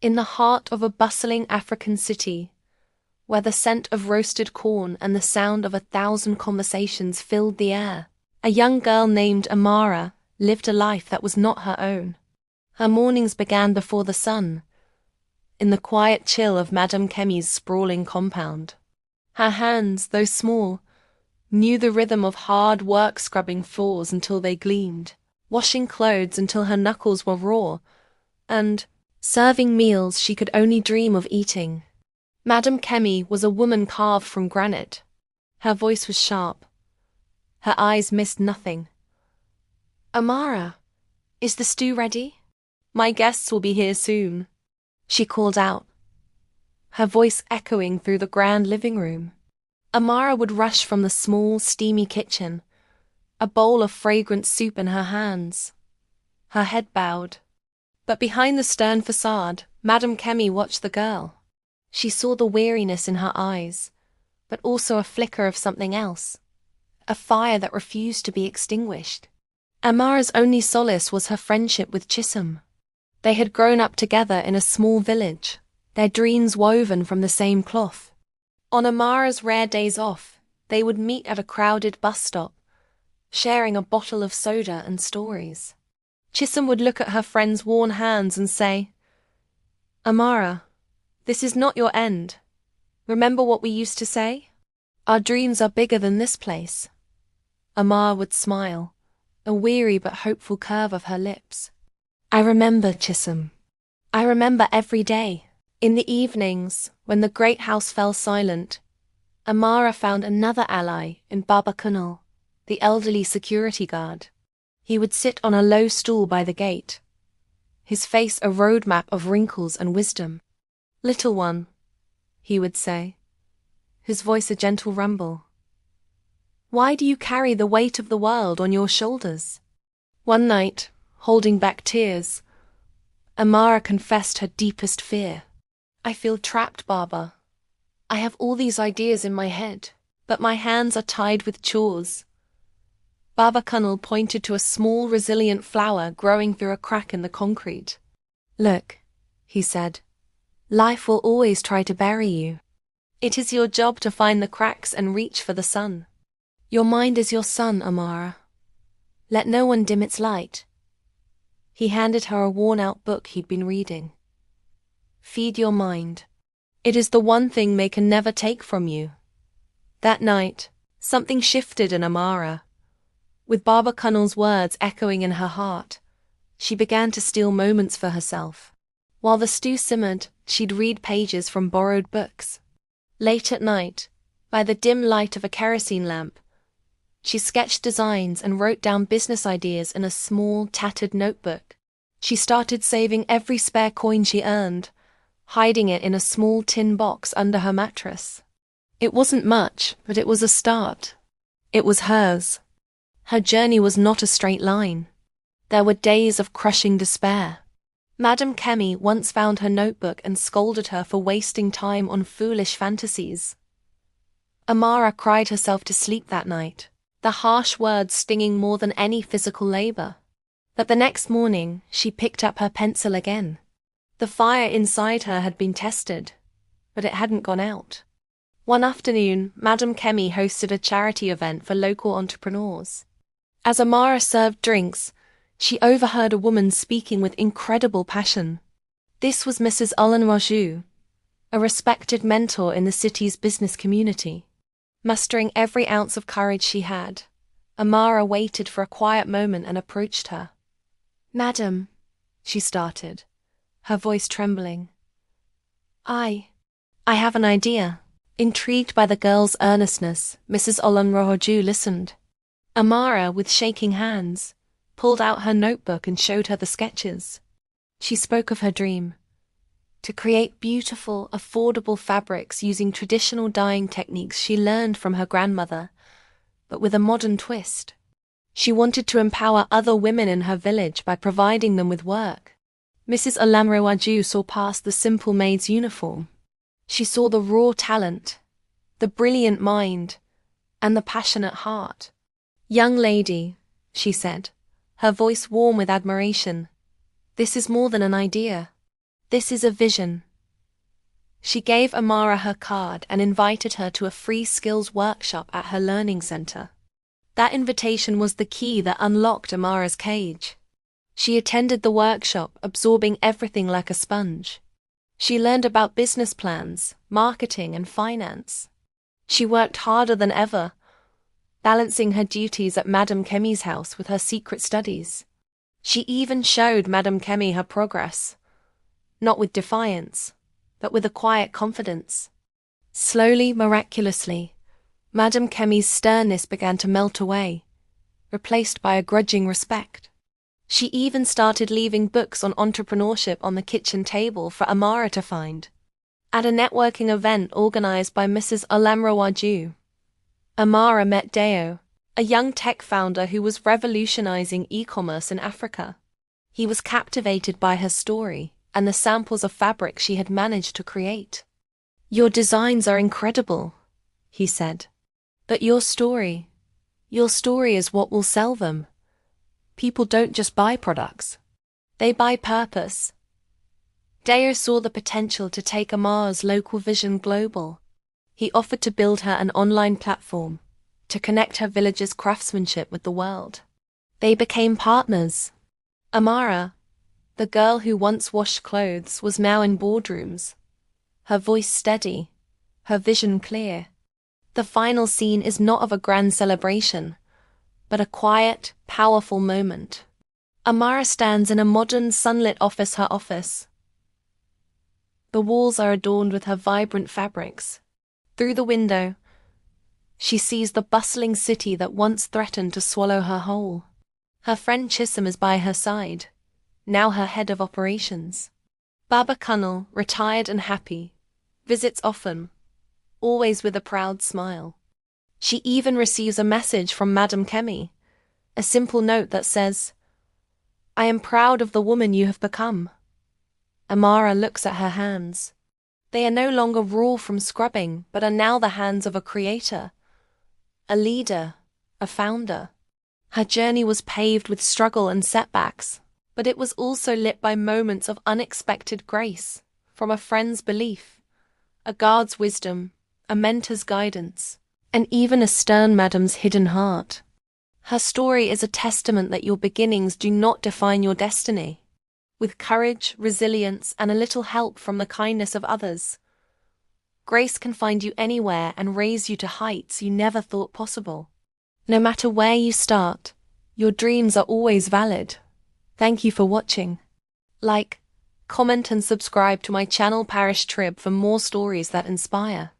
in the heart of a bustling African city, where the scent of roasted corn and the sound of 1,000 conversations filled the air, a young girl named Amara lived a life that was not her own. Her mornings began before the sun, in the quiet chill of Madame Kemi's sprawling compound. Her hands, though small, knew the rhythm of hard work, scrubbing floors until they gleamed, washing clothes until her knuckles were raw, and serving meals she could only dream of eating. Madame Kemi was a woman carved from granite. Her voice was sharp. Her eyes missed nothing. "Amara, is the stew ready? My guests will be here soon," she called out, her voice echoing through the grand living room. Amara would rush from the small, steamy kitchen, a bowl of fragrant soup in her hands, her head bowed. But behind the stern facade, Madame Kemi watched the girl. She saw the weariness in her eyes, but also a flicker of something else, a fire that refused to be extinguished. Amara's only solace was her friendship with Chisholm. They had grown up together in a small village, their dreams woven from the same cloth. On Amara's rare days off, they would meet at a crowded bus stop, sharing a bottle of soda and stories. Chisholm would look at her friend's worn hands and say, "Amara, this is not your end. Remember what we used to say? Our dreams are bigger than this place." Amara would smile, a weary but hopeful curve of her lips. "I remember, Chisholm. I remember every day." In the evenings, when the great house fell silent, Amara found another ally in Baba Kunal, the elderly security guard. He would sit on a low stool by the gate, his face a roadmap of wrinkles and wisdom. "Little one," he would say, his voice a gentle rumble. "Why do you carry the weight of the world on your shoulders?" One night, holding back tears, Amara confessed her deepest fear. "I feel trapped, Baba. I have all these ideas in my head, but my hands are tied with chores." Baba Kunal pointed to a small, resilient flower growing through a crack in the concrete. "Look," he said, "life will always try to bury you. It is your job to find the cracks and reach for the sun. Your mind is your sun, Amara. Let no one dim its light." He handed her a worn-out book he'd been reading. "Feed your mind. It is the one thing they can never take from you." That night, something shifted in Amara. With Baba Kunal's words echoing in her heart, she began to steal moments for herself. While the stew simmered, she'd read pages from borrowed books. Late at night, by the dim light of a kerosene lamp, she sketched designs and wrote down business ideas in a small, tattered notebook. She started saving every spare coin she earned, hiding it in a small tin box under her mattress. It wasn't much, but it was a start. It was hers. Her journey was not a straight line. There were days of crushing despair. Madame Kemi once found her notebook and scolded her for wasting time on foolish fantasies. Amara cried herself to sleep that night, the harsh words stinging more than any physical labor. But the next morning, she picked up her pencil again. The fire inside her had been tested, but it hadn't gone out. One afternoon, Madame Kemi hosted a charity event for local entrepreneurs. As Amara served drinks, she overheard a woman speaking with incredible passion. This was Mrs. Olan Raju, a respected mentor in the city's business community. Mustering every ounce of courage she had, Amara waited for a quiet moment and approached her. "Madam," she started, her voice trembling. I have an idea." Intrigued by the girl's earnestness, Mrs. Olan Raju listened. Amara, with shaking hands, pulled out her notebook and showed her the sketches. She spoke of her dream: to create beautiful, affordable fabrics using traditional dyeing techniques she learned from her grandmother, but with a modern twist. She wanted to empower other women in her village by providing them with work. Mrs. Olamrewaju saw past the simple maid's uniform. She saw the raw talent, the brilliant mind, and the passionate heart. "Young lady," she said, her voice warm with admiration, "this is more than an idea. This is a vision. She gave Amara her card and invited her to a free skills workshop at her learning center. That invitation was the key that unlocked Amara's cage. She attended the workshop, absorbing everything like a sponge. She learned about business plans, marketing, and finance. She worked harder than ever, balancing her duties at Madame Kemi's house with her secret studies. She even showed Madame Kemi her progress, not with defiance, but with a quiet confidence. Slowly, miraculously, Madame Kemi's sternness began to melt away, replaced by a grudging respect. She even started leaving books on entrepreneurship on the kitchen table for Amara to find. At a networking event organized by Mrs. Olamrawaju, Amara met Deo, a young tech founder who was revolutionizing e-commerce in Africa. He was captivated by her story and the samples of fabric she had managed to create. "Your designs are incredible," he said. "But your story is what will sell them. People don't just buy products. They buy purpose." Deo saw the potential to take Amara's local vision global. He offered to build her an online platform to connect her village's craftsmanship with the world. They became partners. Amara, the girl who once washed clothes, was now in boardrooms, her voice steady, her vision clear. The final scene is not of a grand celebration, but a quiet, powerful moment. Amara stands in a modern, sunlit office, her office. The walls are adorned with her vibrant fabrics. Through the window, she sees the bustling city that once threatened to swallow her whole. Her friend Chisholm is by her side, now her head of operations. Baba Kunnal, retired and happy, visits often, always with a proud smile. She even receives a message from Madame Kemi, a simple note that says, "I am proud of the woman you have become." Amara looks at her hands. They are no longer raw from scrubbing, but are now the hands of a creator, a leader, a founder. Her journey was paved with struggle and setbacks, but it was also lit by moments of unexpected grace, from a friend's belief, a guard's wisdom, a mentor's guidance, and even a stern madame's hidden heart. Her story is a testament that your beginnings do not define your destiny. With courage, resilience, and a little help from the kindness of others, grace can find you anywhere and raise you to heights you never thought possible. No matter where you start, your dreams are always valid. Thank you for watching. Like, comment and subscribe to my channel ParrishTribbe for more stories that inspire.